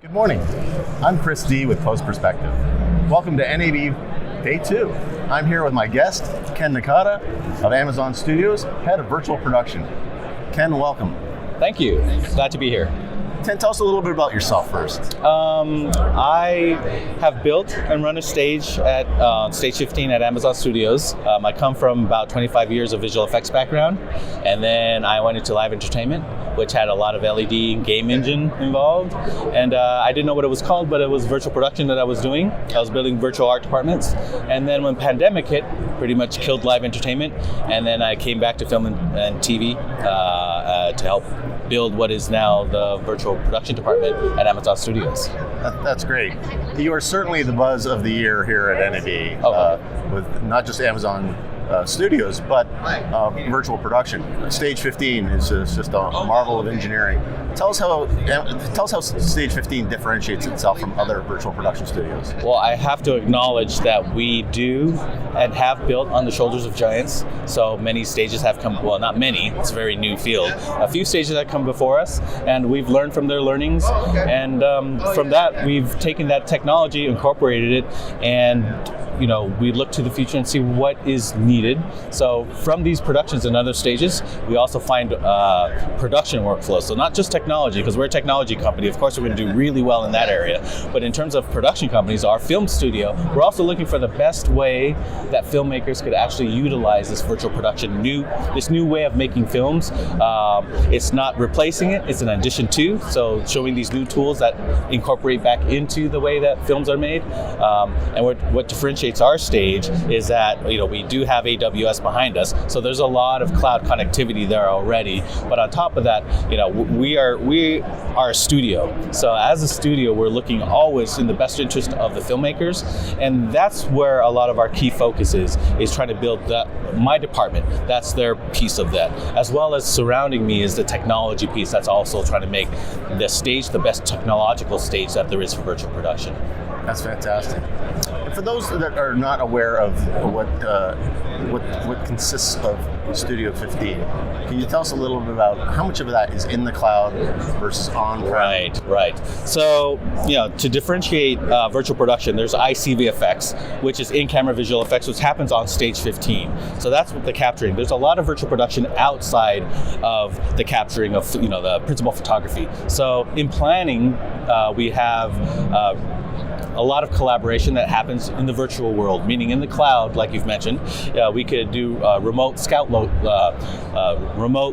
Good morning. I'm Chris D with Post Perspective. Welcome to NAB Day 2. I'm here with my guest, Ken Nakada of Amazon Studios, Head of Virtual Production. Ken, welcome. Thank you. Glad to be here. Ken, tell us a little bit about yourself first. I have built and run a stage at Stage 15 at Amazon Studios. I come from about 25 years of visual effects background, and then I went into live entertainment, which had a lot of LED game engine involved. And I didn't know what it was called, but it was virtual production that I was doing. I was building virtual art departments. And then when pandemic hit, pretty much killed live entertainment. And then I came back to film and TV to help build what is now the virtual production department at Amazon Studios. That's great. You are certainly the buzz of the year here at NAB, with not just Amazon Studios, but virtual production. Stage 15 is just a marvel of engineering. Tell us how Stage 15 differentiates itself from other virtual production studios. Well, I have to acknowledge that we do and have built on the shoulders of giants. So many stages have come, well, not many, it's a very new field. A few stages have come before us, and we've learned from their learnings. And from that, we've taken that technology, incorporated it, and we look to the future and see what is needed. So from these productions and other stages, we also find production workflows. So not just technology, because we're a technology company. Of course, we're going to do really well in that area. But in terms of production companies, our film studio, we're also looking for the best way that filmmakers could actually utilize this virtual production, this new way of making films. It's not replacing it, it's an addition to. So showing these new tools that incorporate back into the way that films are made. And what differentiates our stage is that we do have AWS behind us, so there's a lot of cloud connectivity there already. But on top of that, we are a studio. So as a studio, we're looking always in the best interest of the filmmakers, and that's where a lot of our key focus is trying to build my department. That's their piece of that, as well as surrounding me is the technology piece. That's also trying to make the stage the best technological stage that there is for virtual production. That's fantastic. And for those that are not aware of what consists of Studio 15, can you tell us a little bit about how much of that is in the cloud versus on-prem? Right. So, to differentiate virtual production, there's ICVFX, which is in-camera visual effects, which happens on Stage 15. So that's what the capturing. There's a lot of virtual production outside of the capturing of the principal photography. So in planning, we have a lot of collaboration that happens in the virtual world, meaning in the cloud, like you've mentioned. We could do remote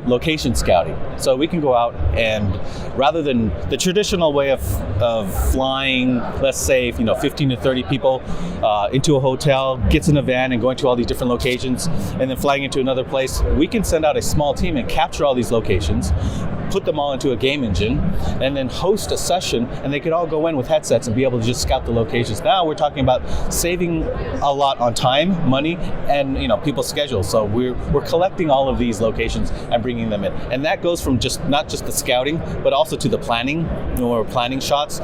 location scouting. So we can go out and, rather than the traditional way of flying, let's say, 15 to 30 people into a hotel, gets in a van and going to all these different locations, and then flying into another place, we can send out a small team and capture all these locations, put them all into a game engine, and then host a session, and they could all go in with headsets and be able to just scout the locations. Now we're talking about saving a lot on time, money, and people's schedules. So we're collecting all of these locations and bringing them in, and that goes from not just the scouting, but also to the planning. We're planning shots,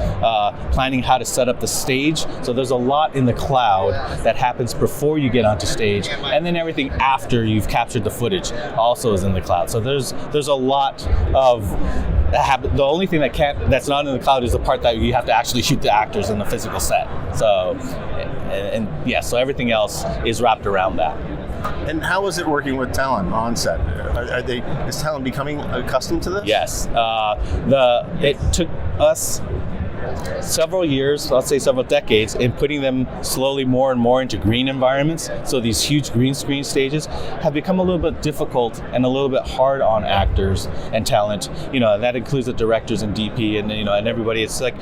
planning how to set up the stage. So there's a lot in the cloud that happens before you get onto stage, and then everything after you've captured the footage also is in the cloud. So there's a lot of the only thing that's not in the cloud is the part that you have to actually shoot the actors in the physical set. So, so everything else is wrapped around that. And how is it working with talent on set? Is talent becoming accustomed to this? Yes. It took us several years, let's say several decades, in putting them slowly more and more into green environments. So these huge green screen stages have become a little bit difficult and a little bit hard on actors and talent. That includes the directors and DP and everybody. It's like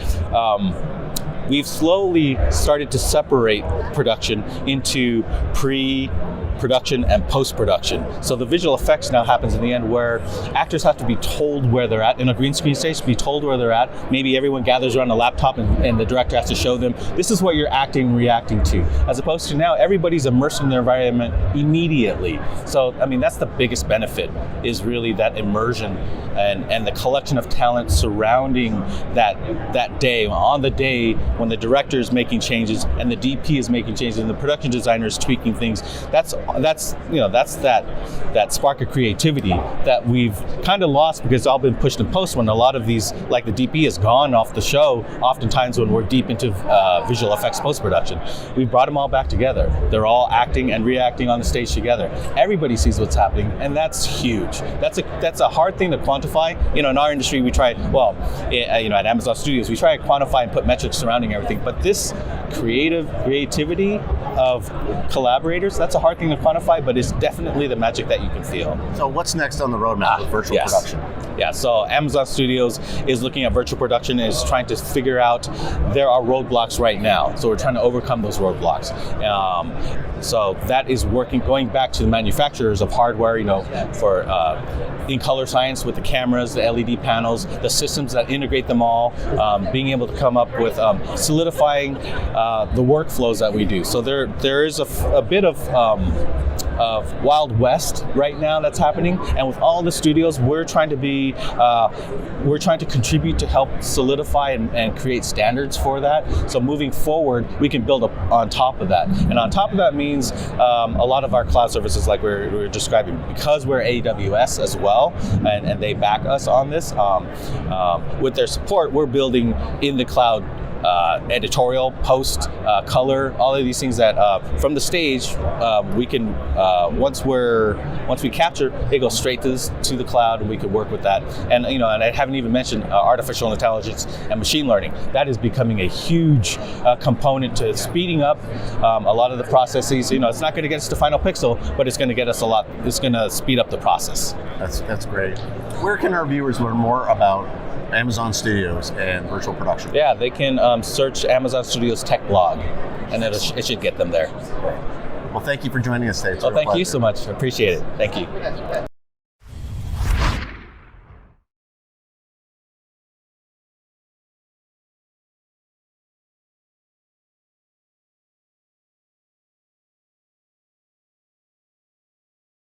we've slowly started to separate production into pre-production and post-production. So the visual effects now happens in the end where actors have to be told where they're at. In a green screen stage, be told where they're at. Maybe everyone gathers around a laptop and the director has to show them, this is what you're reacting to. As opposed to now, everybody's immersed in their environment immediately. So, that's the biggest benefit, is really that immersion and the collection of talent surrounding that day, on the day when the director is making changes and the DP is making changes and the production designer is tweaking things. That's that's that spark of creativity that we've kind of lost because it's all been pushed in post when a lot of these, like the DP is gone off the show, oftentimes when we're deep into visual effects post-production. We brought them all back together. They're all acting and reacting on the stage together. Everybody sees what's happening, and that's huge. That's a hard thing to quantify. In our industry, we try, at Amazon Studios, we try to quantify and put metrics surrounding everything, but this creativity of collaborators, that's a hard thing to quantify, but it's definitely the magic that you can feel. So what's next on the roadmap with virtual production? Yeah, so Amazon Studios is looking at virtual production and is trying to figure out there are roadblocks right now. So we're trying to overcome those roadblocks. So that is working, going back to the manufacturers of hardware, for in color science with the cameras, the LED panels, the systems that integrate them all, being able to come up with solidifying the workflows that we do. So there is a bit of Wild West right now that's happening, and with all the studios, we're trying to contribute to help solidify and create standards for that. So moving forward, we can build up on top of that, and on top of that means a lot of our cloud services, like we're describing, because we're AWS as well, and they back us on this. With their support, we're building in the cloud. Editorial, post, color, all of these things that from the stage we can once we capture, it goes straight to the cloud, and we can work with that. And and I haven't even mentioned artificial intelligence and machine learning. That is becoming a huge component to speeding up a lot of the processes. It's not going to get us to final pixel, but it's going to get us a lot. It's going to speed up the process. That's great. Where can our viewers learn more about Amazon Studios and virtual production? Yeah, they can search Amazon Studios Tech Blog, and it should get them there. Well, thank you for joining us today. Thank you so much. I appreciate it. Thank you.